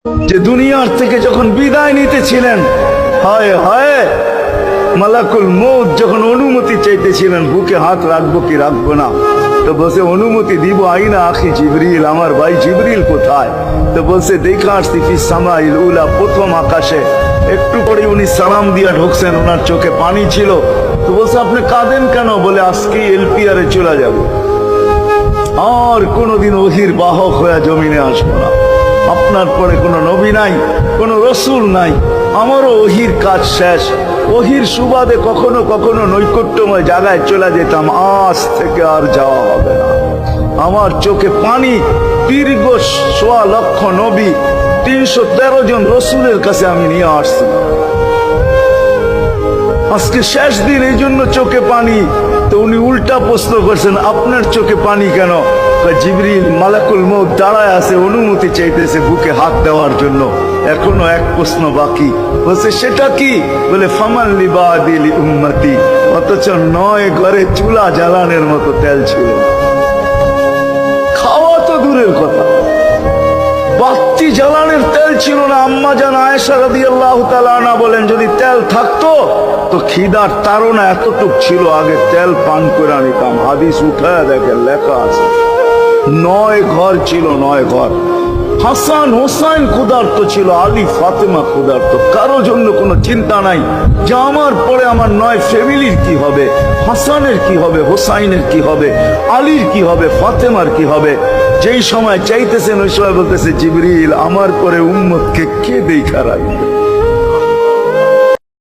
যে দুনিয়ার থেকে যখন বিদায় নিতেছিলেন, হায় হায়, মালাকুল মউত যখন অনুমতি চাইতেছিলেন বুকে হাত রাখবো কি রাখবো না, তো বলছে অনুমতি দিব, আইনা আখি জিবরিল, আমার ভাই জিবরিল কোথায়? তো বলছে দেখা আসছি ফিস সামাইল উলা, প্রথম আকাশে। একটু পরে উনি সালাম দিয়া ঢুকছেন, ওনার চোখে পানি ছিল। তো বলছে আপনি কাঁদেন কেন? বলে আজকে এলপিআরে চলে যাব, আর কোনোদিন ওহির বাহক হয়ে জমিনে আসবো না। আপনার পরে কোনো নবী নাই, কোনো রসুল নাই, আমারও ওহির কাজ শেষ। ওহির সুবাদে কখনো কখনো নৈকট্যময় জায়গায় চলে যেতাম, আজ থেকে আর যাওয়া হবে না। আমার চোখে পানি। দীর্ঘ ১.৫ লক্ষ নবী, ৩১৩ জন রসুলের কাছে আমি নিয়ে আসছি, আজকে শেষ দিন, এই জন্য চোখে পানি। তো উনি উল্টা প্রশ্ন করছেন, আপনার চোখে পানি কেন? জিবরিল মালাকুল মউত দাঁড়ায় আছে, অনুমতি চাইতেছে বুকে হাত দেওয়ার জন্য। এখনো এক প্রশ্ন বাকি। বলছে সেটা কি? বলে ফামান লিবাদিল উম্মতি। অথচ ৯ ঘরে চুলা জ্বালানোর মতো তেল ছিল। খাওয়া তো দূরের কথা, বাতি জ্বালানোর তেল ছিল না। আম্মা জান আয়েশা রাদিয়াল্লাহু তাআলা আনহা বলেন, যদি তেল থাকতো তো খিদার তাড়না এতটুক ছিল, আগে তেল পান করে নিতাম। হাদিস উঠায় দেখেন, লেখা আছে ৯ ঘর ছিল, ৯ ঘর। হাসান হোসাইন ক্ষুধার্ত ছিল, আলী ফাতেমা ক্ষুধার্ত। কারো জন্য কোনো চিন্তা নাই যে আমার পরে আমার ৯ ফ্যামিলির কি হবে, হাসানের কি হবে, হোসাইনের কি হবে, আলীর কি হবে, ফাতেমার কি হবে। যেই সময় চাইতেছেন ওই সময় বলতেছে, জিবরিল আমার পরে উম্মতকে কে দেখা রাখবে?